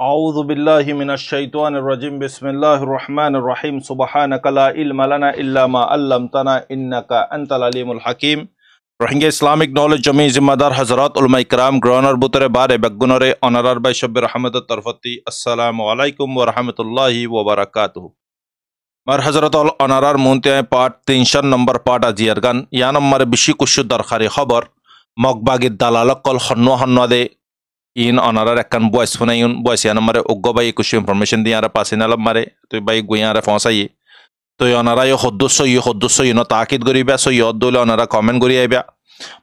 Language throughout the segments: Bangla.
أعوذ بالله من الشيطان الرجيم بسم الله الرحمن الرحيم سبحانك لا علم لنا إلا ما علمتنا إنك أنت العليم الحكيم রোহিঙ্গা ইসলামিক নলেজ জমি জিম্মাদার হজরত উলমা ইকরাম গ্রহণের বুতরে বারে বেগুনরে অনারার বাই শব্বির রহমতের তরফতি আসসালামু আলাইকুম ওয়া রাহমাতুল্লাহি ওয়া বারাকাতুহু মার হজরত অনারার মুনতে পার্ট 300 নম্বর পার্ট আজিয়ারগান ইয়া নম্বরে বেশি কুশু দরকারি খবর মগবাগির দালালকল হন্নদে in onarar ekkan boys funayun boys ya namare oggo bay kush information diara pasinala mare to bay guyara fonsa yi to onara yo hoddusso no taakid goriba so yod dole onara comment gori aiba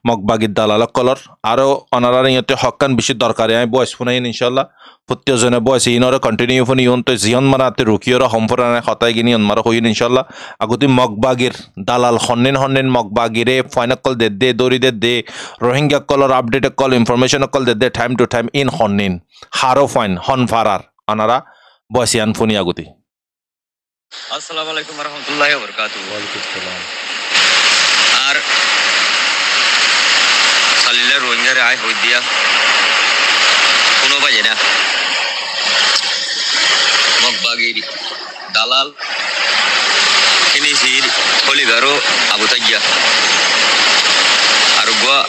মগবাগির দালাল কলর আরো অনারার ইয়তে হক্কান বেশি দরকার আই বয়স ফুনাইন ইনশাআল্লাহ প্রত্যেকজনে বয়স ইনরে কন্টিনিউ ফুনি ইয়তে জিয়ন মানাতে রুকিয়র হমফরানে খতাই গিনি অনমার হইন ইনশাআল্লাহ আগুতি মগবাগির দালাল হন্নেন মগবাগিরে ফাইনাল দে দরি দে রোহিঙ্গা কলর আপডেট কল ইনফরমেশন কল দে টাইম টু টাইম ইন হন্নেন হারো ফাইন হন ফারার অনারা বয়সিয়ান ফুনি আগুতি আসসালামু আলাইকুম ওয়া রাহমাতুল্লাহি ওয়া বারাকাতুহু ওয়া আলাইকুম আসসালাম আর সালিলে রোহিঙ্গারে আয় হই দিয়া কোনো বাজে না মগবাগির দালাল কিনিসির খলিগারো আবু তাইয়া আর গোয়া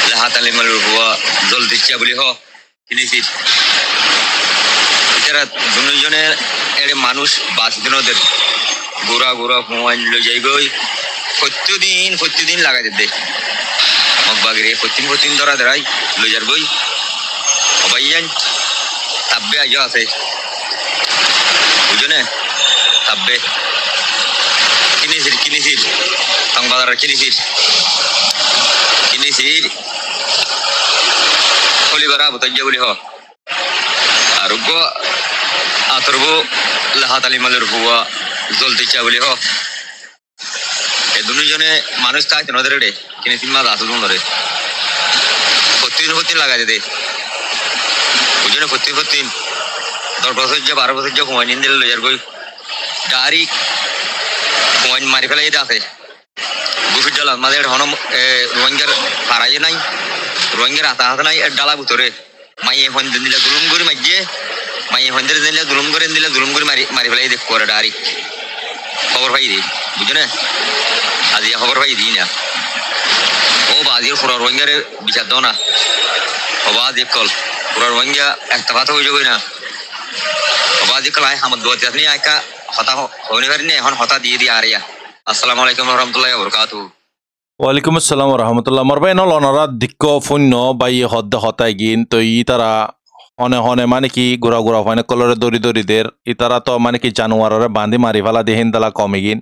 লাহাতালে মালু গোয়া জলদি চাবলি হ কিনিসির এরা দুজনে এর মানুষ বাসদিনদের গোরা মোবাইল লই যাই গই প্রত্যেকদিন লাগাই দে মগবাগিরে প্রতিদিন ধরা ধরাই লই যার গই অবাইয়ান তাব্বে আজ আছে বুঝনে তাব্বে কিনিসির সংবাদার কিনিসির খলিবারা বুতাইয়া বলি হ আর গো আতরবো লাহাত আলিমালের হুয়া জলদি চা বলি হ এ দুজনে মানুষ তাই নদের রে কিনে তিন মাস আসল ধরে প্রতিদিন লাগাই দে বুঝনে প্রতিদিন 10 বছর যে 12 বছর যে হুমায়ুন নিন দিল লইয়ার গই ডাইরেক্ট হুমায়ুন মারি ফেলাই আছে গুফি ডালা মাদের হন রোহিঙ্গার পারাই নাই রোহিঙ্গার হাতা নাই ডালা ভিতরে মাইয়ে হন দিলে গুলুম করে মাইয়ে মাইয়ে হন দিলে গুলুম করে মারি ফেলাই দেখ করে ডাইরেক্ট খবর পাই দি বুঝনে আজি খবর পাই দি না ও বাজির পুরা রোহিঙ্গারে বিচার দাও না ও বাজি কল পুরা রোহিঙ্গা একটা কথা হয়ে যাবে না ও বাজি কল আয় হামদ দোয়া আপনি আয়কা হতা হইনি পারিনি এখন হতা দিয়ে আরিয়া আসসালামু আলাইকুম ওয়া রাহমাতুল্লাহি ওয়া বারাকাতুহু ওয়ালাইকুম আসসালাম ওয়া রাহমাতুল্লাহ মারবাই নল অনারা দিক্ক ফুন্য বাই হতাই গিন তো ই তারা হনে মানে কি গোরা ফাইনে কলরে দরি ইতারা তো মানে কি জানুয়ারে বান্ধি মারি ফেলা দিহিন দালা কমে গিন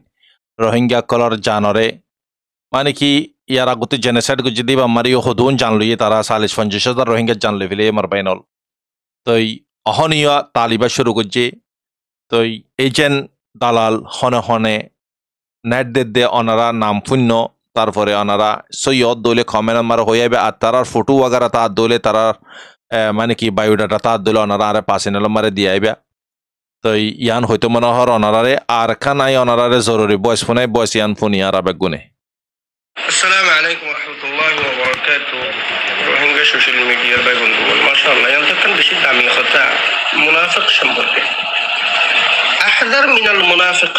রোহিঙ্গা কলর জানরে মানে কি ইয়ার আগতে জেনেসাইড গুজি দিবা মারি হদুন জানলুই তারা 40-50 রোহিঙ্গা জানলে ফেলে মারবাই নল তো অহনীয় তালিবা শুরু করছে তো এজেন দালাল হনে নেট দে অনারা নাম শূন্য তারপরে অনারা সৈয়দ দলে কমেন্ট মারা হয়ে যাবে আর তারার ফটো ওয়াগারা তার দলে তারার মানে কি বায়োডাটা তার দলে অনারা আরে পাশে নিলাম মারে দিয়ে আইবা তো ইয়ান হয়তো মনে হর অনারারে আর খানাই অনারারে জরুরি বয়স ফোনাই বয়স ইয়ান ফোন ইয়ার আবেগ গুনে আসসালামু আলাইকুম ওয়া রাহমাতুল্লাহি ওয়া বারাকাতুহু রোহিঙ্গা সোশ্যাল মিডিয়ার ভাই বন্ধু মাশাআল্লাহ এতক্ষণ বেশি দামি কথা মুনাফিক সম্পর্কে আহদার মিনাল মুনাফিক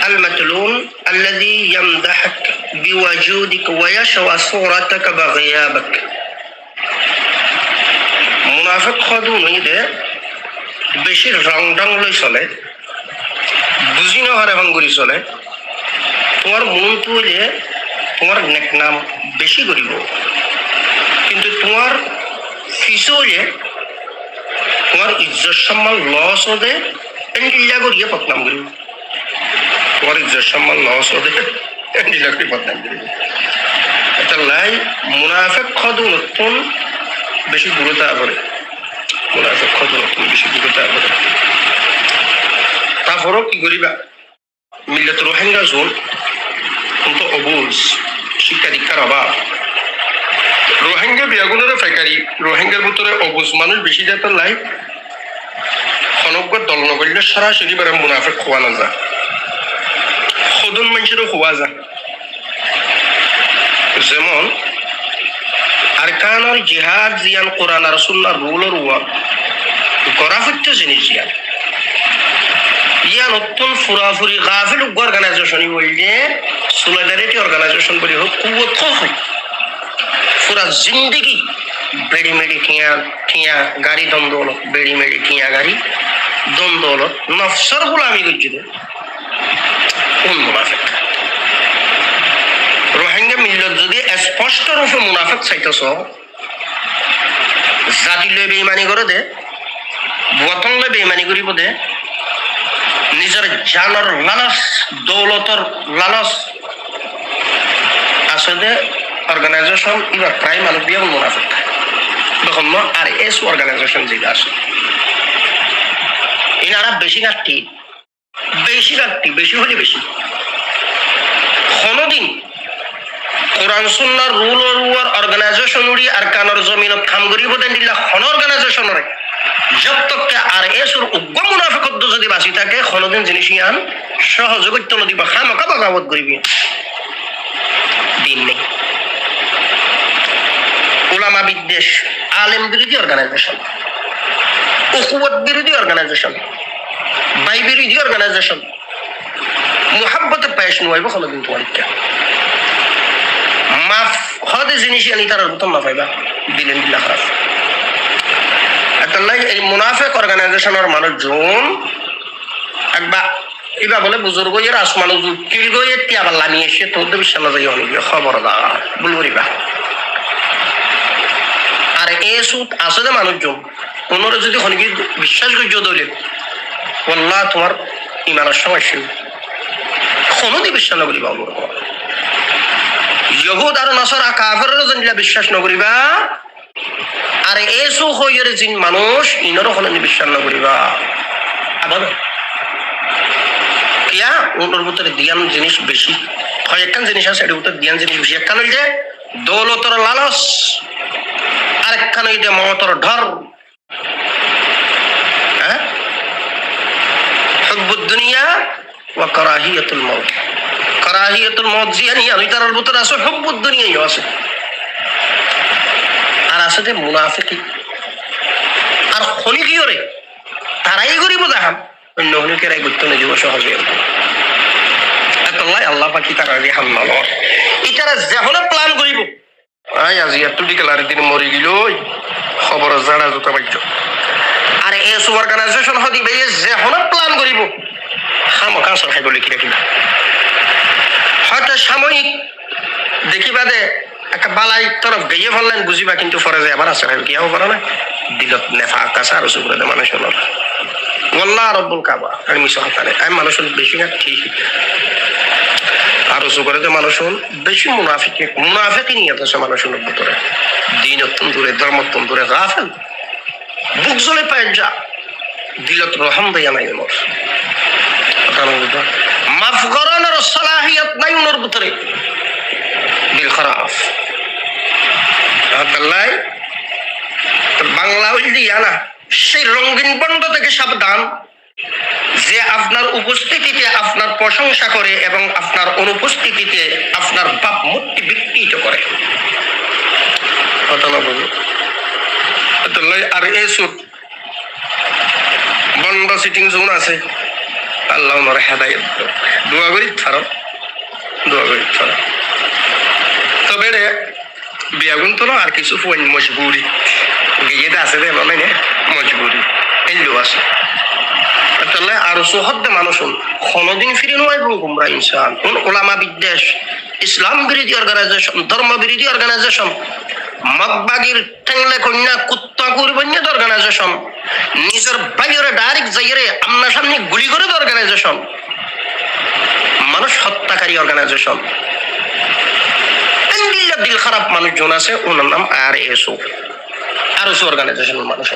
المتلون الذي يمدحك بوجودك ويشوى صورتك بغيابك মুনাফিক খদুন ইদে বেশি রংডং লই চলে বুঝি নহারে ভাঙ্গুরি চলে তোমার মন তুলে তোমার নেকনাম বেশি করিব কিন্তু তোমার ফিসলে তোমার ইজ্জত সম্মান লস হতে এন্ডিলা করিয়ে বদনাম করিব তোমার ইজ্জত সম্মান লস হতে এন্ডিলা করিয়ে বদনাম করিব এটা লাই মুনাফিক খদুন নতুন বেশি দূরতা করে মুনাফিক খদুন নতুন বেশি দূরতা করে তারপরও কি করিবা মিল্লাত রোহিঙ্গা জোন কিন্তু অবুজ শিক্ষা দীক্ষার অভাব রোহিঙ্গা বিয়াগুনের ফেকারি রোহিঙ্গার ভিতরে অবুজ মানুষ বেশি যাতে লাই খনকগর দল নগরলে সরাসরি বারে মুনাফিক খোয়া না যা খদুন মানুষেরও খোয়া যা যেমন আরকানুল জিহাদ জিয়ান কোরআন আর সুন্নাহর রুল আর করা হচ্ছে জিনিস ইয়ান নতুন ফুরাফুরি গাফিল অর্গানাইজেশনই বলছে সোলিডারিটি অর্গানাইজেশন বলি হোক কুয়ত হয় পুরা জিন্দগি বেড়ি মেড়ি ঠিয়া গাড়ি দ্বন্দ্ব বেড়ি মেড়ি ঠিয়া গাড়ি দ্বন্দ্ব নফসর গোলামি করছিল কোন মুনাফিক রোহিঙ্গা মিল্লত যদি স্পষ্ট রূপে মুনাফিক চাইতেছ জাতি লৈ বেইমানি করে দে বতন লৈ বেইমানি করিব দে নিজের জানৰ লালচ দৌলতৰ লালচ আসলে অর্গানাইজেশন এবার প্রায় মানুষ দিয়ে মুনাফিক তখন আর এস অর্গানাইজেশন যেটা আছে এনারা বেশি ঘাটতি বেশি হলে বেশি কোনদিন কোরআন সুন্নাহর রুল ওয়ার অর্গানাইজেশন উড়ি আর কানর জমিনত কাম করিব দেন দিলা কোন অর্গানাইজেশনরে জব তক আর এসর উগ্র মুনাফিকত যদি বাঁচি থাকে কোনদিন জিনিস ইয়ান সহযোগিতা নদী বা খামকা বাগাবত করিবি দিন নেই উলামা বিদ্বেষ আলেম বিরোধী অর্গানাইজেশন উকুওয়াত বিরোধী অর্গানাইজেশন ভাই বিরোধী অর্গানাইজেশন মুহাব্বতে পেশ নইব কোনদিন তোমার মাফ হদে জিনিস আনি তার প্রথম মাফ হইবা দিলেন দিলা খারাপ আল্লাহ এই মুনাফিক অর্গানাইজেশনের মানুষজন একবার এবার বলে বুজুর্গ এর আসমান কিল গয়ে তিয়াবার লামি এসে তোদের বিশ্বাস না যাই অনেক খবরদার ভুল করিবা আর এই সুদ আসলে মানুষজন ওনারা যদি অনেক বিশ্বাস করি দলে আল্লাহ তোমার ইমানের সমস্যা কোনোদিন বিশ্বাস না করিবা ইহুদ আর নাসারা কাফেররা যেন বিশ্বাস না করিবা আর এসু হয়ে জিন মানুষ ইনারও কোনোদিন বিশ্বাস না করিবা আবার কিয়া ওনার ভিতরে দিয়ান জিনিস বেশি হয় একখান জিনিস আছে এটার ভিতরে দিয়ান জিনিস বেশি একখান হইলে দৌলতর লালস আর একখান হইলে মমতর ঢর হ্যাঁ হুব্বুদ দুনিয়া ওয়া কারাহিয়াতুল মউত কারাহিয়াতুল মউত জিয়ানি আর তার ভিতরে আছে হুব্বুদ দুনিয়াই আছে আর আছে যে মুনাফিক আর খনি কি করে তারাই করিব দেখাম অন্য হনিকেরাই করতে না জীব সহজে আল্লাহ আল্লাহ পাকি তারা রেহাম না ইতারা যখন প্ল্যান করিব আজি এত বিকেল আর দিন মরি গেল খবর জানা জোতা বাজ্য আর এই অর্গানাইজেশন হদিবে যখন প্ল্যান করিব খামকা সব খাইব লিখি রাখিবা হয়তো সাময়িক দেখিবা দে একটা বালাই তরফ গিয়ে ফেললেন বুঝিবা কিন্তু ফরে যায় আবার আছে কিয়াও পারে না দিলত নেফা আকাশ আর সুপুরে মানুষ ওয়াল্লাহ রব্বুল কাবা আমি মিশা হতারে আমি মানুষের বেশি না ঠিক আর সুপুরে মানুষ বেশি মুনাফিক নিয়ে আছে মানুষের ভিতরে দিন অত্যন্ত দূরে ধর্ম অত্যন্ত দূরে গাফেল বুক জ্বলে পায় যা দিলত রহম দেয়া নাই ওর মাফ করানোর সালাহিয়ত নাই ওর ভিতরে দিল খারাপ বাংলা হইলিয়া না সেই রঙিন বন্ধ থেকে সাবধান যে আপনার উপস্থিতিতে আপনার প্রশংসা করে এবং আপনার অনুপস্থিতিতে আপনার ভাবমূর্তি বিকৃত করে আর এই সুর বন্ধ সিটিং জোন আছে আল্লাহ ওনার হেদায়েত দোয়া করি ছাড়ো তবে রে বিয়াগুন তো আর কিছু মজবুরি গিয়ে আছে রে মানে মজবুরি এলো আছে তাহলে আর সোহদ মানুষ কোনদিন ফিরে নয় গুমরা ইনসান কোন ওলামা বিদ্বেষ ইসলাম বিরোধী অর্গানাইজেশন ধর্ম বিরোধী অর্গানাইজেশন মগবাগির ঠেংলে কন্যা কুত্তা কুরবানি অর্গানাইজেশন নিজের বাইরে ডাইরেক্ট যাইরে আপনার সামনে গুলি করে অর্গানাইজেশন মানুষ হত্যাকারী অর্গানাইজেশন দিল খারাপ মানুষজন আছে ওনার নাম আর এসো অর্গানাইজেশন মানুষ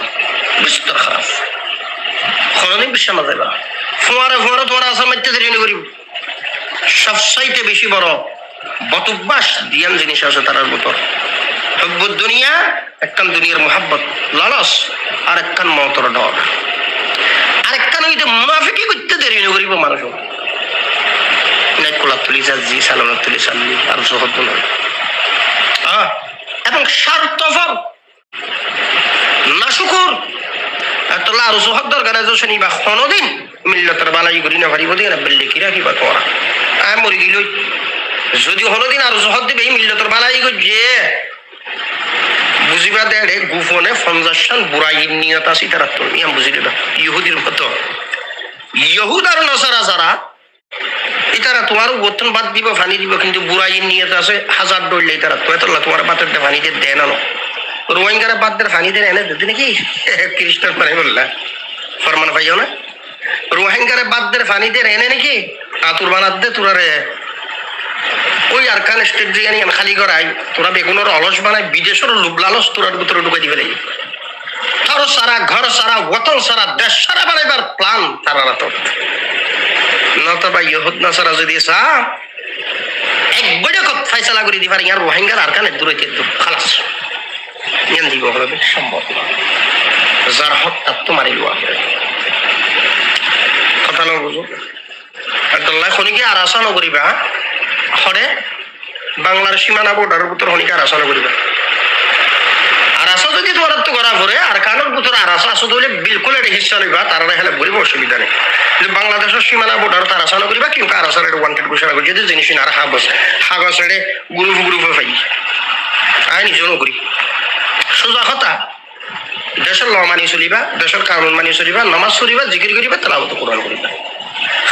বিস্তর খারাপ কোনদিন বিশ্বাস না যাইবা ফোয়ারে তোমার আসার মধ্যে দেরি করিব সবচাইতে বেশি বড় বতুব্বাস দিয়ান জিনিস আছে তার ভিতর হুব্বুদ দুনিয়া একখান দুনিয়ার মোহাব্বত লালস আর একখান মতর ডর আর একখান হইতে মুনাফিকি করতে দেরি করিব মানুষ নাই কোলা তুলি জি সালাম তুলি সাল্লি আর সহজ নয় এবং স্বার্থপর নাশুকুর আল্লাহ আর সুহক দরকার শুনি বা কোনদিন মিল্লতের বালাই করি না পারিব দিয়ে না বেল্লে কি রাখিবা তোরা আয় মরি গিল যদি কোনদিন আর সুহক দিবে মিল্লতের বালাই যে বুঝিবা দেড়ে গুফনে 50 বুড়াই নিয়ত আছে তারা তো ইয়াম বুঝি দেবা ইহুদির মতো ইহুদ আর নসারা যারা ইতারা তোমারও গোতন বাদ দিব ফানি দিব কিন্তু বুড়াই নিয়ত আছে হাজার ডরলে তারা তো এত তোমার বাতের ফানিতে দেয় না রোহিঙ্গারা বাদদের ফানি দেন এনে দিতে নাকি খ্রিস্টান মানে বললা ফরমান পাইও না রোহিঙ্গারে বাদদের ফানি দেন এনে নাকি আতুর বানাত দে তোরারে ওই আরকান স্টেট যে খালি করাই তোরা বেগুনের অলস বানাই বিদেশের লুবলালস তোরার ভিতরে ঢুকাই দিবে লাগে তারও সারা ঘর সারা ওতন সারা দেশ সারা বানাইবার প্ল্যান তারা রাত নতবা ইহুদ নাসারা যদি এক বড় কথা ফয়সালা করে দিবার ইয়ার রোহিঙ্গার আরকানে দূরে খালাস ইয়ান দিব হবে সম্ভব না যার হক তার তো মারি লওয়া কথা না বুঝো আব্দুল্লাহ খনিকে আর আশা নকরিবা হরে বাংলার সীমানা বর্ডারের ভিতর খনিকে আর আশা নকরিবা আর আশা যদি তোমার তো করা পরে আর কানোর ভিতরে আর আশা আসতে হলে বিলকুল এটা হিস্সা লইবা তারা এখানে বলিব অসুবিধা নেই বাংলাদেশের সীমানা বর্ডার তার আশা নকরিবা কিন্তু আর আশার ওয়ান্টেড ঘোষণা করি যদি জিনিস আর হাগস গ্রুপে পাই আই নিজেও নকরি সোজা কথা দেশের ল মানি চলিবা দেশের কানুন মানি চলিবা নামাজ চলিবা জিকির করিবা তেলাওয়াত কোরআন করিবা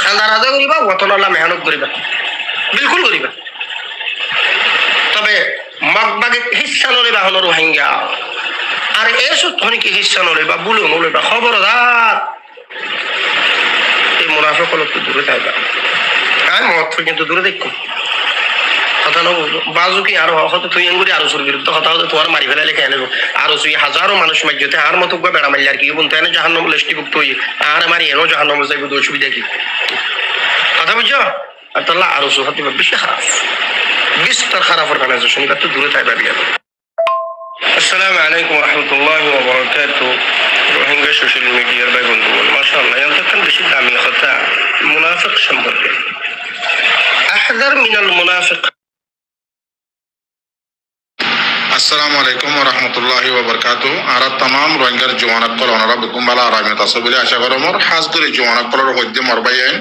খান্দা রাজা করিবা ওয়াতন আল্লাহ মেহনত করিবা বিলকুল করিবা তবে মগবাগে হিস্সা নলিবা হলো রোহিঙ্গা আর এসো তখনকে হিস্সা নলিবা বুলো নলিবা খবরদার এই মুনাফিক হলো একটু দূরে থাকবা আর মত কিন্তু দূরে দেখো কথা না বাজু কি আরো হয়তো তুই এঙ্গুরি আরো সুর বিরুদ্ধে কথা হতো তোমার মারি ফেলালে কেন আরো তুই হাজারো মানুষ মাঝতে আর মতো বেড়া মারলে আর কি বলতে এনে জাহান্নাম লিস্টিভুক্ত হই আর মারি এনো জাহান্নামে যাইব অসুবিধা কি কথা বুঝছো আর তাহলে আরো সুহাতি বেশি খারাপ বিস্তর খারাপের কারণে শুনিবা তো দূরে থাকবা বিয়া আসসালামু আলাইকুম ওয়া রাহমাতুল্লাহি ওয়া বারাকাতুহু রোহিঙ্গা সোশ্যাল মিডিয়ার ভাই বন্ধুগণ মাশাআল্লাহ এতক্ষণ বেশি দামি কথা মুনাফিক সম্পর্কে আহযার মিনাল মুনাফিক अस्सलाम वालेकुम व रहमतुल्लाहि व बरकातहू आरा तमाम रोहिंगार जवानक कल ओनारा बुकुमबाला आरामियत আছে বলে আশা করি মোর খাস করে জওয়ানক কলর হইতে মরবাইন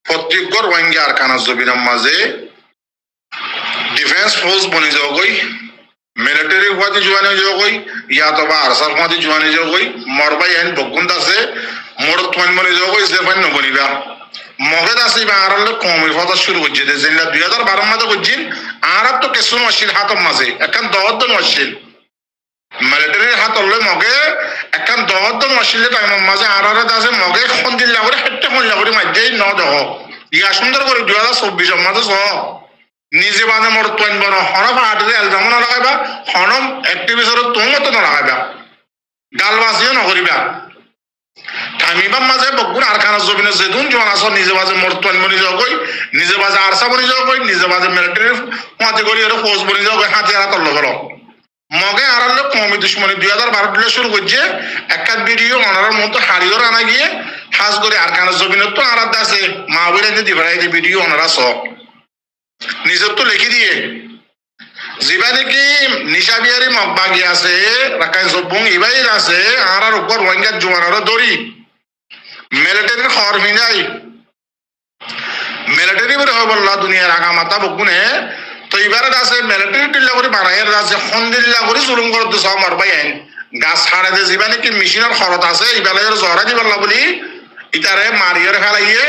প্রত্যেক রোহিঙ্গা আরকানা জবিনের মাঝে ডিফেন্স ফোর্স বনি যাও গই মিলিটারি হওয়াতে জওয়ানে যাও গই ইয়া তো বা আরসাল হওয়াতে জওয়ানে যাও গই মরবাইন বকুন্দ আছে মোর তোন বনি যাও গই যে ফান বনিবা মগদ আছে বা আরালে কমই কথা শুরু হচ্ছে যে 2012 মাসে হচ্ছেন আরব তো কেসুন ওয়াশিল হাতম মাঝে এখন দহদ্দন ওয়াশিল মিলিটারির হাত হলে মগে এখন দহদ্দন ওয়াশিলের টাইমের মাঝে আরারে দাসে মগে খন্দিল লাগরে হেটে খন্দিল লাগরে মাঝেই ন দেহ ইয়া সুন্দর করে 2024 মাসে সহ নিজে বাদে মোর তোন বন হনফ আটরে এলজাম না লাগাইবা হনম অ্যাক্টিভিস্টর তোমত না লাগাইবা গালবাসিও না করিবা টাইমিবার মাঝে বকুন আরকানা জমিনে যেদুন জওয়ান আসো নিজে বাজে মরতোয়ান বনি যাও কই নিজে বাজে আরসা বনি যাও কই নিজে বাজে মিলিটারি মাঝে করি এর ফৌজ বনি যাও কই হাতে হাত লগ লগ মগে আরালে কমি দুশমনি 2012 দিলে শুরু করছে একটা ভিডিও অনার মতো হারিও রানা গিয়ে খাস করে আরকানা জমিনে তো আরাদ আছে মা বলে দি ভাই দি ভিডিও অনারা সব নিজে তো লিখি দিয়ে জিবানি কি নিশাবিয়ারি মগবাগি আছে রাকাই জবং ইবাই আছে আরার উপর রোহিঙ্গা জওয়ানরা দড়ি মিলিটারির খবর মিলাই মিলিটারি বলে বললা দুনিয়ার আগা মাথা বকুনে তো এবারে আছে মিলিটারি টিল্লা করে বানাইয়ের আছে খন্দিল্লা করে জুলুম করতে সব মারবাই আইন গাছ ছাড়ে যে জিবানি কি মেশিনের খরচ আছে ইবালের জহরা দিবাল্লা বলি ইতারে মারিয়ার ফেলাইয়ে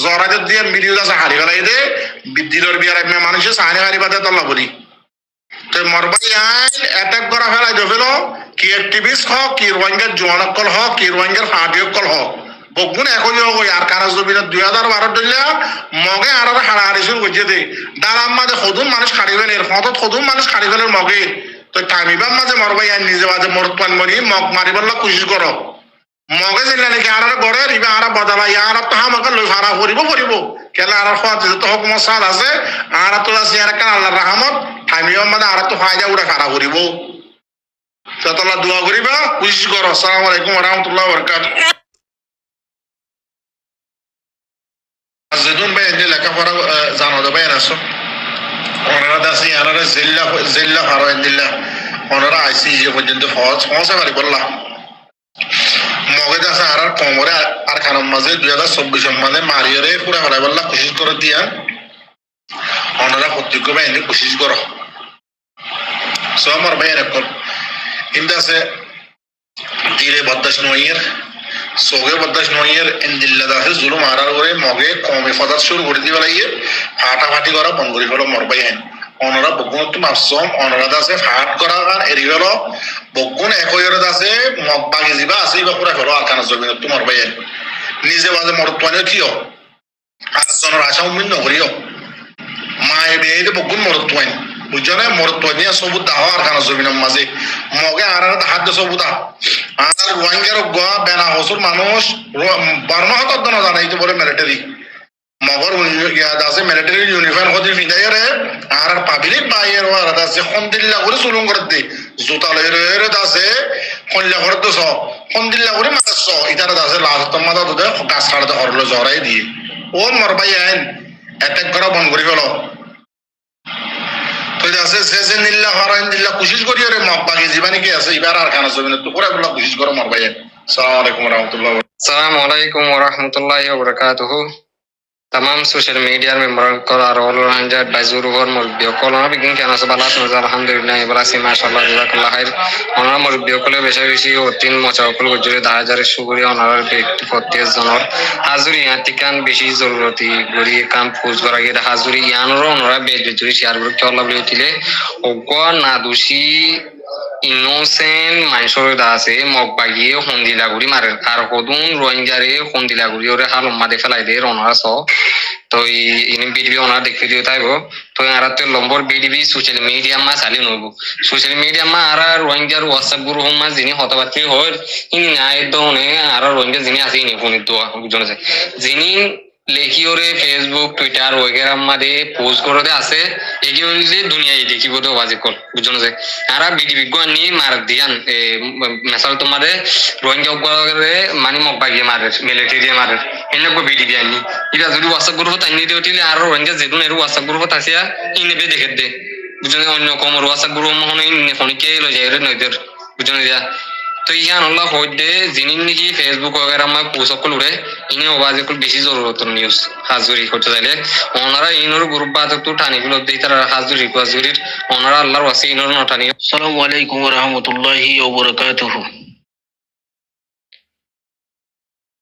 জহরা দিয়ে ভিডিও আছে হারি ফেলাই দে বিদ্যুতের বিয়ার মানুষের সাহানি হারি বাদে তল্লা বলি তো মরবাই আইন অ্যাটাক করা ফেলাই দেবেলো কি অ্যাক্টিভিস্ট হোক কি রোহিঙ্গার জওয়ানকল হোক কি রোহিঙ্গার ফাটিয়কল হোক বকুন একই হোক আর কারা জমিনে 2012 দিলে মগে আর হারাহারি শুরু করছে দে দারাম মাঝে সদুন মানুষ খাড়ি ফেলে হঠাৎ সদুন মানুষ খাড়ি ফেলে মগে তো টাইমিবার মাঝে মরবাই আইন নিজে মাঝে মরতমান মরি মগ মারিবার কোশিশ করো মগে যেলে নাকি আর গড়ে ইবা আর বদলা ইয়ার তো হামাকে লই ফারা করিব কেন আর হওয়া তো হুকুম সাল আছে আর তো আছে আর কান আল্লাহর রহমত টাইমিবার মাঝে আর তো ফায়দা উড়ে ফারা করিব তো আল্লাহ দোয়া করিবা কোশিশ করো আসসালামু আলাইকুম ওয়া রাহমাতুল্লাহি ওয়া বারাকাতুহু যেদুন ভাই এনে লেখাপড়া জানো তো ভাই আসো ওনারা দাসি আনারা জেল্লা ফারো এন্দিল্লা ওনারা আইসি যে পর্যন্ত ফজ পারি বললা মগে দাসা আর কোমরে আর খানার মাঝে 2024 মানে মারিয়ারে পুরা হরাইবাল্লা কোশিশ করে দিয়া ওনারা প্রত্যেক বাহিনী কোশিশ করো সো আমার বাইরে কল ইন্দাসে দিলে বদাস নয়ের সোগে বদাস নয়ের ইন্দিল্লা দাসে জুলুম আরার করে মগে কমে ফদাত শুরু করে দিবা লাগিয়ে ফাটাফাটি করা বন্ধ করে ফেলো মরবাই হেন ওনারা বগুন তো মাপসম ওনারা দাসে ফাট করা গান এরি গেল বগুন একইরে দাসে মগ বাগি দিবা আসি বা পুরা ফেলো আর কানা জমিন তো মরবাই হেন নিজে বাজে মরতওয়ানে কিও আর জনের আশা উম্মিদ নকরিও মায়ে বেয়ে বগুন মরতওয়ান বুঝছো না মরতওয়ানিয়া সবুত দাও আর কানা জমিনের মাঝে মগে আর হাত সবুতা আর রোহিঙ্গার গোয়া বেনা হসুর মানুষ বার্মা হাতত না জানাইতে বলে মিলিটারি মগর ইয়াদ আছে মিলিটারি ইউনিফর্ম হতে ফিদাইরে আর পাবলিক বাইয়ের আর আছে খন্দিল্লা করে চুলুং করে দে জুতা লইরে আছে খন্দিল্লা করে তো খন্দিল্লা করে মাছ ইতার আছে লাস্ট মাথা তো কাজ ছাড়তে হরলো জরাই দিয়ে ও মরবাই আইন অ্যাটাক করা বন্ধ করে ফেলো আছে সে নিল্লা হরাইন দিল্লা কোশিশ করি রে মগ বাকি জীবানি কি আছে এবার আর কানা জমিনে তো পুরা গুলা কোশিশ করো মরবাই আসসালামু আলাইকুম ওয়া রাহমাতুল্লাহ আসসালামু আলাইকুম ওয়া রাহমাতুল্লাহি ওয়া বারাকাতুহু तमाम सोशल मीडिया में मरकर और हंजा बाजुर और मुर्बियो कोलोना बिगिन के आना बालास नजर अल्हम्दुलिल्लाह इब्राहिम माशाल्लाह जजाकल्लाह खैर ओना मुर्बियो कोले बेशा बेशी ओ तीन मचावकल गुजरे 10000 शुक्रिया ओनार व्यक्ति प्रत्येक जनर हाजुरी यातिकान बेशी जरूरती गरी काम पूज करा गे हाजुरी यानरो ओनारा बेजुरी शेयर ग्रुप चला बलितिले ओगो ना दोषी ইনোসেন্ট মানুষের দাসে মগ বাগিয়ে হন্দিলাগুড়ি মারে আর কদুন রোহিঙ্গারে হন্দিলাগুড়ি ওরে হাল মাদে ফেলাই দে ওনারা স তো ইনি বিডিবি ওনারা দেখতে দিও তাইব তো আর তো লম্বর বিডিবি সোশ্যাল মিডিয়া মা চালি নব সোশ্যাল মিডিয়া মা আর রোহিঙ্গার হোয়াটসঅ্যাপ গ্রুপ মা যিনি হতবাতি হয় ইনি নাই দনে আর রোহিঙ্গা যিনি আছে ইনি ফোন দোয়া বুঝুন আছে যিনি লেখিওরে ফেসবুক টুইটার ওগেরা মাদে পোস্ট করে আছে এগিয়ে দুনিয়ায় দেখিব তো বাজে কল বুঝুন যে আর বিডিবি গনি মার দিয়ান মেসাল তোমারে রোহিঙ্গা উপরে মানি মগ বাগিয়ে মারে মিলিটারি মারে এনেকো বিডিবি আনি এটা যদি হোয়াটসঅ্যাপ গ্রুপত আনি দিওটিলে আর রোহিঙ্গা যেদুন এর হোয়াটসঅ্যাপ গ্রুপত আসিয়া ইনেবে দেখে দে বুঝুন অন্য কমর হোয়াটসঅ্যাপ গ্রুপ মহনে ইনে ফোনকে লই যায় রে নইদের বুঝুন যা তো ইয়ান আল্লাহ হইদে যিনি নাকি ফেসবুক ওগেরা মা পোস্ট করে ইনি ওবাজে কুল বেশি জরুরত নিউজ হাজুরি করতে চাইলে ওনারা ইনোর গ্রুপ বাদ তো টানি গুলো দেই তারা হাজুরি হাজুরির ওনারা আল্লাহর ওয়াসি ইনোর নটানি আসসালামু আলাইকুম ওয়া রাহমাতুল্লাহি ওয়া বারাকাতুহু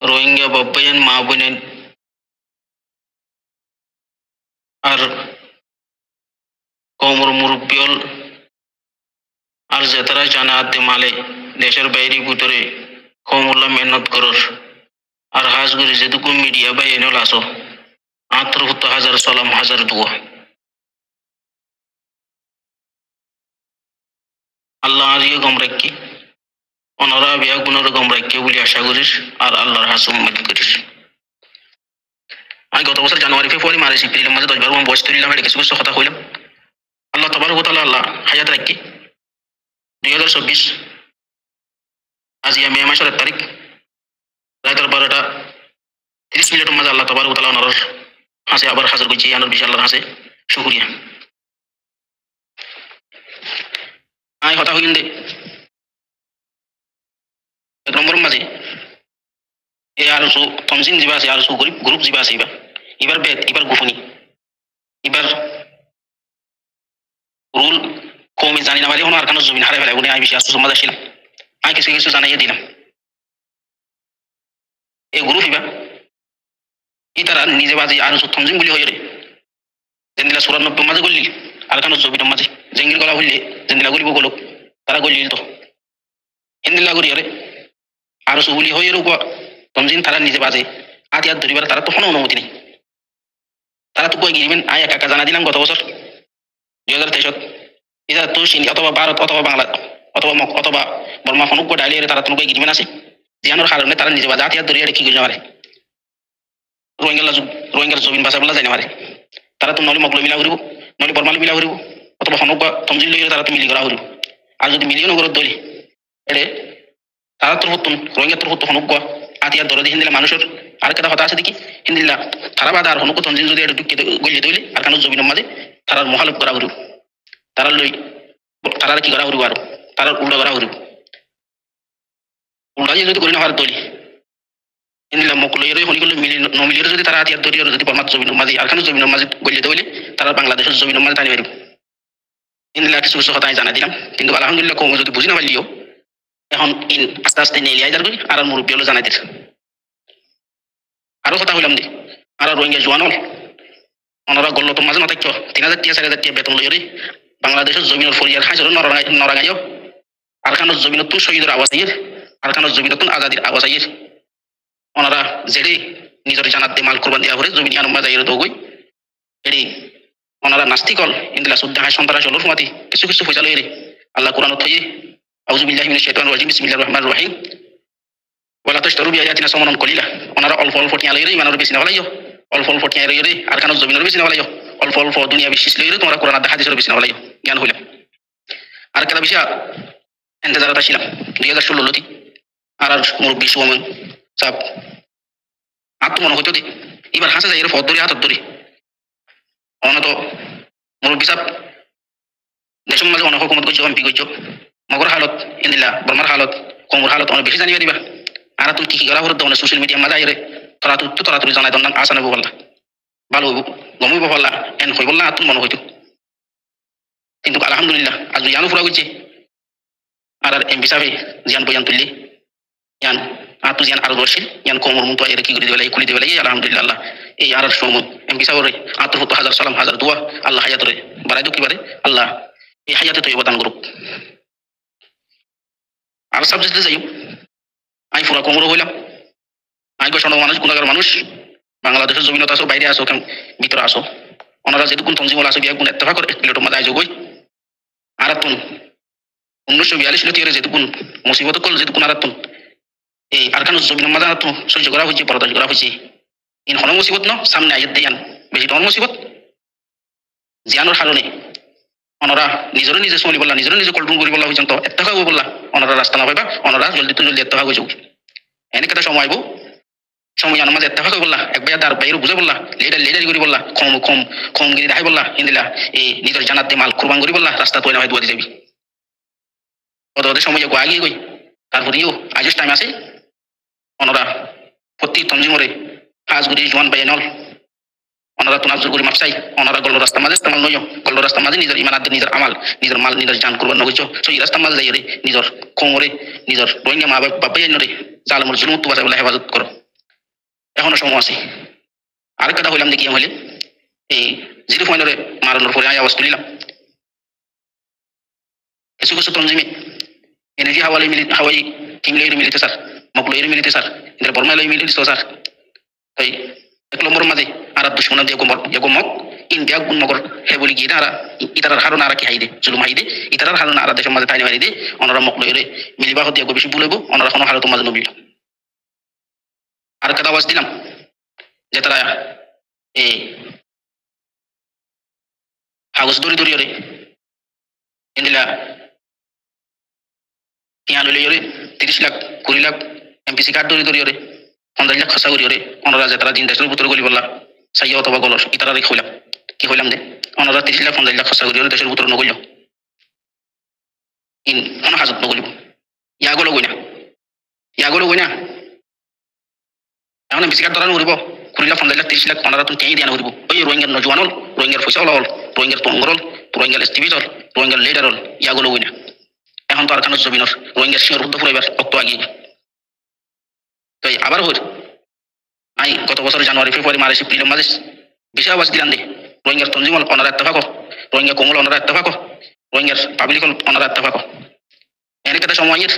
রোহিঙ্গা বাবায়ান মা বোনেন আর কমর মুরব্বিয়ল আর যেতারা জানা আদে মালে দেশের বাইরে ভিতরে কমুল্লা মেহনত করর আর হাজগুড়ি যেটুকু মিডিয়া বা এনেল আসো ৭৮,০০০ সালাম হাজার দোয়া আল্লাহ আরিয়ে গম রাখি ওনারা বিয়া গুণের গম রাখি বলে আশা করিস আর আল্লাহর হাসুম মত করিস আমি গত বছর জানুয়ারি ফেব্রুয়ারি মার্চ এপ্রিলের মাঝে 10 বার বয়স তুলিলাম এটা কিছু কিছু কথা কইলাম আল্লাহ তাবারক ওয়া তাআলা আল্লাহ হায়াত রাখি 2024 আজ মে মাসের 1 তারিখ রাত 12:30 মাঝে আল্লাহ তাবারক ওয়া তাআলা ওনার হাসে আবার হাজির করেছি আনার বিশাল আল্লাহর হাসে শুকরিয়া আই কথা হইন দে এক নম্বর মাঝে এ আর সু তমসিন জিবা আছে আর সু গ্রুপ জিবা আছে এবার বেদ এবার গোপনী এবার রুল কমে জানি না মানে ওনার কারণে জমিন হারাই ফেলে উনি আই বেশি আসতো সমাজ আসছিলাম আমি কিছু কিছু জানাইয়ে দিলাম এই গ্রুপ এবার তারা নিজে বাজে আর তমসিন গুলি হয়ে রে যেদিলা ৯৪ মাঝে গলি আর কারণে জমিনের মাঝে জেঙ্গিল গলা হইলে যেদিলা গলিব গলক তারা গলিল তো হিন্দিলা করি আরে আর সুগুলি হয়ে রূপ তমজিন তারা নিজে বাজে আতিয়াত ধরিবার তারা তো কোনো অনুমতি নেই তারা তো কই গিরিবেন আয় একা জানা দিলাম গত বছর 2023 এটা তো সিন্ধি অথবা ভারত অথবা বাংলা অথবা বর্মা ফনুক ডাইলে তারা তো কই গিরিবেন আছে জিয়ানোর কারণে তারা নিজে বাজে আতিয়াত ধরিয়া কি করে মারে রোহিঙ্গার জমিন ভাষা বলা যায় না মারে তারা তো নলি মকল মিলা করিব নলি বর্মালি মিলা করিব অথবা ফনুক তমজিন লইলে তারা তো মিলি করা করিব আর যদি মিলিয়ন করে দলি এরে তারা তোর হতুন রোহিঙ্গা তোর হতো হনুক আতিয়ার দরদি হিন্দিলা মানুষের আর কেটা কথা আছে দেখি হিন্দিলা তারা বাদ আর হনুক তঞ্জিন যদি একটু গলিয়ে দইলে আর কারণ জমিনের মাঝে তারা মহালোক করা হরিব তারা লই তারা কি করা হরিব আর তারা উল্টা করা হরিব উল্টা যদি করি না হার দলি ইনলা মকলইরে হনিগুলো মিলিয়ে যদি তারা হাতিয়ার ধরিয়ে যদি বর্মাত জমিনের মাঝে আর কেন জমিনের মাঝে গলিয়ে দেওয়ালে তারা বাংলাদেশের জমিনের মাঝে টানি পারবে। ইনলা কিছু কিছু কথা আমি জানাই দিলাম, কিন্তু আলহামদুলিল্লাহ কম যদি বুঝি না পারলিও এখন আস্তে আস্তে নিয়ে লিয়ে যাবে আর মুরব্বী হলো জানাই দিস। আরো কথা হইলাম দে আর রোহিঙ্গা জোয়ান হল ওনারা গল্ল তো মাঝে না থাকতো 3000 টাকা 4000 টাকা বেতন লইরে বাংলাদেশের জমিনের ফরিয়ার হাজার নরাগাইও আর কেন জমিনের তুন শহীদের আওয়াজ আইয়ের আর কেন জমিনের তুন আজাদির আওয়াজ আইয়ের ওনারা যেড়ে নিজের জানাত দিয়ে মাল কোরবান দেওয়া করে জমি নিয়ে আনম্বা যাইয়ের দৌগই এড়ি ওনারা নাস্তিকল ইন্দিলা সুদ্দা হায় সন্তারা চলো ফুমাতি কিছু কিছু ফয়সাল এরে আল্লাহ কোরআন থইয়ে আউযু বিল্লাহি মিনাশ শাইতানির রাজিম বিসমিল্লাহির রহমানির রহিম ওয়ালা তাশতারু বিআয়াতিনা সামানান কলিলা ওনারা অল্প অল্প টিয়া লইরে ইমানের বেশি না হলাইও অল্প অল্প টিয়া লইরে আর কেন জমিনের বেশি না হলাইও অল্প অল্প দুনিয়া বিশ্বাস লইরে তোমরা কোরআন আর হাদিসের বেশি না হলাইও জ্ঞান হইলা আর কেন বিষয় এন্তেজারত ছিলাম 2016 লতি আর মুরব্বী সুমন সাহেব আত্মমনে হইতো দে এবার হাসে যাই এর ফদ ধরে হাতত ধরে অনত মুরব্বী সাহেব দেশের মাঝে অনেক হুকুমত করছো এমপি করছো মগর হালত এনিলা বর্মার হালত কমর হালত অনেক বেশি জানিয়ে দিবা আর তুই কি করা হতো অনেক সোশ্যাল মিডিয়া মাঝে আইরে তোরা তুই জানাই তোর নাম আসা নেবো বললা ভালো হইব গমইব বললা এন হই বললা তুমি মনে হইতো কিন্তু আলহামদুলিল্লাহ আজ জানো ফুরা করছে আর এমপি সাহেব জিয়ান বয়ান তুললি ইয়ান আর তুই জিয়ান আরো দর্শিল ইয়ান কমর মুতো এর কি করে দিবে কুলি দিবে আলহামদুলিল্লাহ আল্লাহ এই আর সময় এমপি সাহেব আত্ম হাজার সালাম হাজার দোয়া আল্লাহ হায়াতরে বাড়াই দো কি পারে আল্লাহ এই হায়াতে তো অবদান করুক। আর সাবজেক্টে যাই আমি পুরা কোমরও হইলাম আমি গোসানো মানুষ গুণাগার মানুষ বাংলাদেশের জমিনত আসো বাইরে আসো ভিতরে আসো ওনারা যেটুকুন তঞ্জিমল আসো বিয়া গুণ এত্তেফা করে এক প্লেটের মাঝে আয়োজক হই আর তুন 1942 লতিয়ে যেটুকুন মুসিবত কল যেটুকুন আর তুন এই আর কেন জমিনের মাঝে আর তুন সহ্য করা হয়েছে বরদাস্ত করা হয়েছে ইন হন মুসিবত ন সামনে আইত দেয়ান বেশি টন মুসিবত জিয়ানোর হারণে ওনারা নিজের নিজে চলি বললা নিজের নিজে কল্পন করি বললা পর্যন্ত এত্তেফা হইব বললা ওনারা রাস্তা না পাইবা ওনারা জলদি তো জলদি এত্তেফা হয়ে যাবে এনে কেটে সময় আইব সময় আনার মাঝে এত্তেফা হয়ে বললা এক ভাইয়া তার বাইরে বুঝে বললা লেডারি করি বললা কম গিরি দেখাই বললা ইন্দিলা এই নিজের জানাত দিয়ে মাল কুরবান করি বললা রাস্তা তো হয় দুয়া দিয়ে যাবি ওদের সময় আগে গই তারপরেও আজ টাইম আছে ওনারা প্রতি তঞ্জিমরে হাজগুড়ি জোয়ান বাইয়ে নল ওনারা তো নাজর করি মাপসাই ওনারা গল্ল রাস্তা মাঝে ইস্তেমাল নয় গল্ল রাস্তা মাঝে নিজের ইমান আদ নিজের আমাল নিজের মাল নিজের জান করবার নগিছ সেই রাস্তা মাঝে যাই রে নিজের কোমরে নিজের রোহিঙ্গা মা বাবা রে জালমর জুলুম তো বাঁচাই বলে হেফাজত করো এখনো সময় আছে। আর কথা হইলাম দেখি হইলে এই জিরো পয়েন্টরে মারানোর পরে আমি আওয়াজ তুলিলাম কিছু কিছু তঞ্জিমে এনার্জি হাওয়াই কিমলের মিলিতে স্যার মকলইর মিলিতে স্যার এদের বর্মালয় মিলিতে স্যার তাই এক নম্বর মাঝে আর দুশ্মন দিয়ে মক ইন ব্যাগ গুণ মগর হে বলি গিয়ে আর ইতারার হারণ আর কি হাইদে জুলুম হাইদে ইতারার হারণ আর দেশের মাঝে টাইনে হাইদে ওনারা মকলইরে মিলিবা হতে বেশি ভুলব ওনারা কোনো হারত মাঝে নবিল আর কথা আওয়াজ দিলাম যে তারা এই কাগজ দড়ি দড়িয়ে ইন্দিলা ইয়ান লইরে 30 লাখ 20 লাখ এমপিসি কার্ড দড়িয়ে 50 লাখ খসা করিয়ে ওনারা যে তারা দিন দেশের ভিতরে গলি বললা সাইয়া অথবা গলর ইতারা রেখে হইলাম কি হইলাম দে ওনারা 30 লাখ 50 লাখ খসা করিয়ে দেশের ভিতরে নগলিল ইন কোনো হাজত নগলিব ইয়াগুলো গই না এখন এমপিসি কার্ড ধরা নগরিব 20 লাখ 50 লাখ 30 লাখ ওনারা তুমি কেই দিয়া নগরিব ওই রোহিঙ্গার নজওয়ান হল রোহিঙ্গার ফসল হল রোহিঙ্গার তঙ্গর হল রোহিঙ্গার এসটিভি হল রোহিঙ্গার লিডার হল ইয়াগুলো গই না এখন তো আর খানোর জমিনের রোহিঙ্গার সিংহ রুদ্ধ ফুরাইবার অক্ত আগে তো আবার হই আই গত বছর জানুয়ারি ফেব্রুয়ারি মার্চ এপ্রিলের মাঝে বিশাল আওয়াজ দিলাম দে রোহিঙ্গার তঞ্জিমল ওনারা এত্তেফাক রোহিঙ্গা কোমল ওনারা এত্তেফাক রোহিঙ্গার পাবলিক ওনারা এত্তেফাক এনে কেটে সময়ের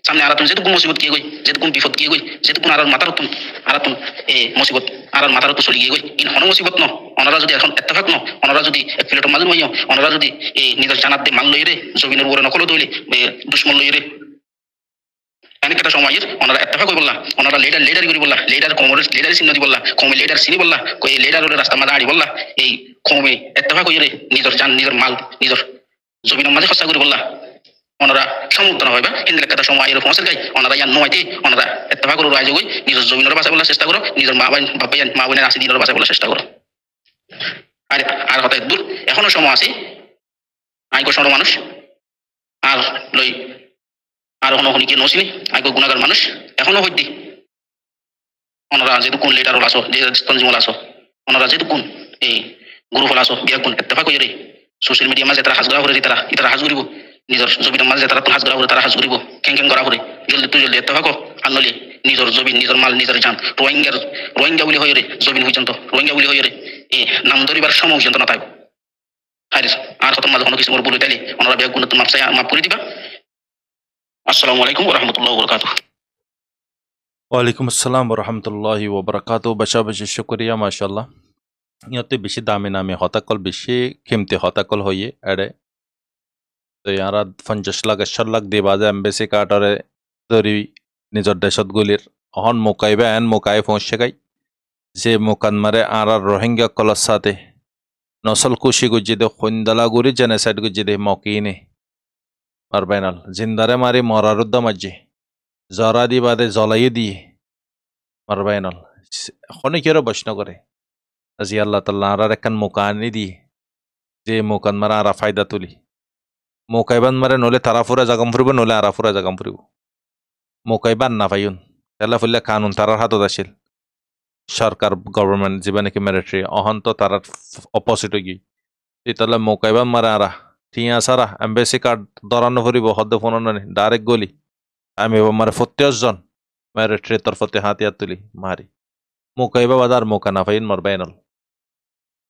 সামনে আর তুমি যেটুকু মুসিবত গিয়ে গই যেটুকু বিপদ গিয়ে গই যেটুকু আর মাথার তুন আর তুন এ মুসিবত আর মাথার তো চলে গিয়ে গই ইন হন মুসিবত ন ওনারা যদি এখন এত্তেফাক ন ওনারা যদি এক প্লেটের মাঝে নয় ওনারা যদি এই নিজের জানাত দিয়ে মাল লইরে জমিনের উপরে নকল দইলে দুশ্মন লইরে এনে কেটে সময়ের ওনারা এত্তেফাক হই বললা ওনারা লিডারি করি বললা লিডার কোমরের লিডারি চিহ্ন দি বললা কমে লিডার চিনি বললা কই লিডার ওরে রাস্তা মাঝে আড়ি বললা এই কমে এত্তেফাক হইরে নিজের জান নিজের মাল নিজের জমিনের মাঝে খরচা করি বললা ওনারা সমুদ্র হইবা ইন্দিরা কথা সময় এর ফসল গাই ওনারা ইয়ান নয়তে ওনারা এত্তেফাক করে রাইজ গই নিজের জমিনের বাঁচাই বলার চেষ্টা করো নিজের মা বোনের আসি দিনের বাঁচাই বলার চেষ্টা করো আর কথা দূর এখনো সময় আছে আইগো সর মানুষ আর লই আর কোনো হনিকে নসিনি আইগো গুণাগার মানুষ এখনো হইতে ওনারা যেহেতু কোন লিডার আসো যে তঞ্জিমল আসো ওনারা যেহেতু কোন এই গ্রুপ আসো বিয়া কোন ইত্তেফাক হয়ে সোশ্যাল মিডিয়া মাঝে তারা হাজ করা করে তারা হাজ করিব নিজের জমির মাঝে তারা হাজ করা করে তারা হাজ করিব ক্যাং করা করে জলদি তুই জলদি ইত্তেফাক আনলি নিজের জমিন নিজের মাল নিজের জান রোহিঙ্গা বলি হয়ে জমিন পর্যন্ত রোহিঙ্গা বলি হয়ে এই নাম ধরিবার সময় পর্যন্ত না থাকবো আর কত মাঝে কোনো কিছু মোর বলে তাইলে ওনারা বিয়া গুণ মাফ করে দিবা। আসসালামু আলাইকুম ওয়া রাহমাতুল্লাহি ওয়া বারাকাতুহু। ওয়ালাইকুম আসসালাম রহমতুল্লাহি ওবরাকাতু। বেশা বেশি শুক্রিয়া মাশাআল্লাহ। ইয়াতে বেশি দামি নামে হতাকল বেশি খিমতি হতাকল হইয়ে এড়ে তো ইয়ারা 50 লাখ 100 লাখ দিয়ে বাজে এম্বাসি কার্ডরে ধরি নিজের দেশত গুলির অহন মোকাইবা এন মোকাই পৌঁছে গাই যে মোকান মারে আর রোহিঙ্গা কলার সাথে নসল কুশি গুজি দে খুন্দালা গুরি জেনেসাইড গুজি দে মকিনে মারবাইনাল জিন্দারে মারি মরারুদ্দা মাঝে জরা দি বাদে জ্বলাই দিয়ে মারবাইনাল এখনই কেউ প্রশ্ন করে আজি আল্লাহ তাল্লাহ আর একখান মোকা আনি দিয়ে যে মোকান মারা আরা ফায়দা তুলি মোকাইবান মারে নলে তারা ফুরা জাগাম ফুরিব নলে আরা ফুরা জাগাম ফুরিব মোকাইবান না পাইন তেলা ফুললে কানুন তারার হাতত আছিল সরকার গভর্নমেন্ট যিবা নাকি মিলিটারি অহন তো তার অপোজিট হয়ে গিয়ে তাহলে মোকাইবান মারে আরা ঠিয়া সারা এম্বাসি কার্ড দরানো ফুরিব হদ্দ ফোন ডাইরেক্ট গলি আমি মারে 50 জন মিলিটারি তরফতে হাতিয়ার তুলি মারি মোকাইবা বাদার মোকা না পাইন মারবাইনল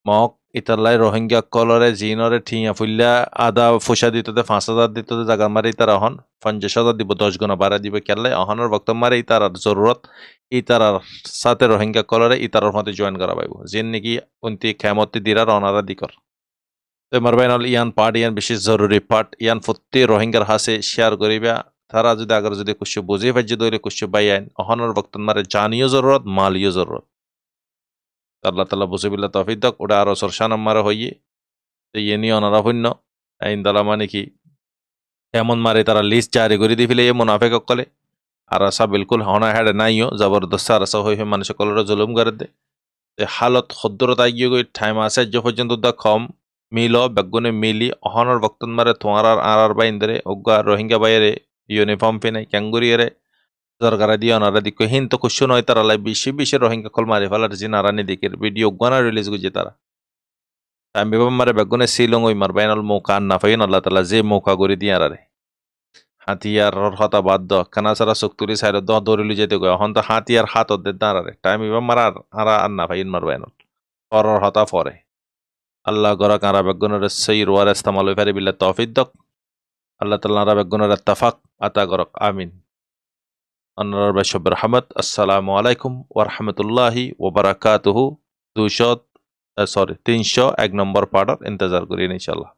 মক ইতালাই রোহিঙ্গা কলরে জিনরে ঠিয়া ফুল্লা আদা ফুসা দিতে 5000 দিতে জায়গা মারি তার অহন 50,000 দিব 10 গুণা বাড়া দিবে কেলে অহনের বক্ত মারে ইতার জরুরত ইতার সাথে রোহিঙ্গা কলরে ইতার মধ্যে জয়েন করা পাইব যেন নাকি উন্তি খেমতি দিরার অনারা দিকর তো মারবাইনল ইয়ান পার্ট ইয়ান বিশেষ জরুরি পার্ট ইয়ান ফুত্তি রোহিঙ্গার হাসে শেয়ার করিবা তারা যদি আগর যদি কুछ বুঝে ফাজ্জে দইলে कुछ বাইয়ান অহনের বক্ত মারে জানিও জরুরত মালিও জরুরত আল্লাহ তাআলা বুঝিবিল্লাহ তৌফিক দাক ওটা আর সরশান মারা হইয়ে তো ইনি অনারা হইন্য আইন দালা মানে কি এমন মারে তারা লিস্ট জারি করে দি ফেলে এই মুনাফিক কলে আর আসা বিলকুল হনা হেড নাইও জবরদস্ত আর আসা হই মানুষ কলরে জুলুম করে দে হালত খদ্দরত আইয়ে গই টাইম আছে যে পর্যন্ত দা কম মিলো বেগুনে মিলি অহনের বক্তন মারে তোমার আর বাইন্দরে ওগা রোহিঙ্গা বাইরে ইউনিফর্ম পিনে ক্যাঙ্গুরিয়ে সরকারা দিয়ে ওনারা দিক হিন তো খুশি নয় তারা লাই বেশি রোহিঙ্গা কল মারি ফেলার যে নারানি দিকের ভিডিও গানা রিলিজ গুজি তারা আমি মারে বেগুনে শিলং ওই মার বাইনাল মৌকা না পাইন আল্লাহ তালা যে মৌকা করে দিয়ে আরে হাতিয়ার হতা বাদ দ কানা সারা শক্তুরি সাইড দ দৌড়িলি যেতে গো এখন তো হাতিয়ার হাত দে দাঁড়ারে টাইম এবার মারার আর না পাইন মার বাইনাল পরর হতা পরে আল্লাহ গরা কারা বেগুনের সেই রোয়ার ইস্তেমাল হয়ে বিল্লাহ তৌফিক দক আল্লাহ তালা নারা বেগুনের ইত্তেফাক আতা গরক আমিন আল্লাহর বাশব রহমত। আসসালামু আলাইকুম ওয়া রাহমাতুল্লাহি ওয়া বারাকাতুহু। 301 নম্বর পার্টার ইন্তজার করি ইনশাআল্লাহ।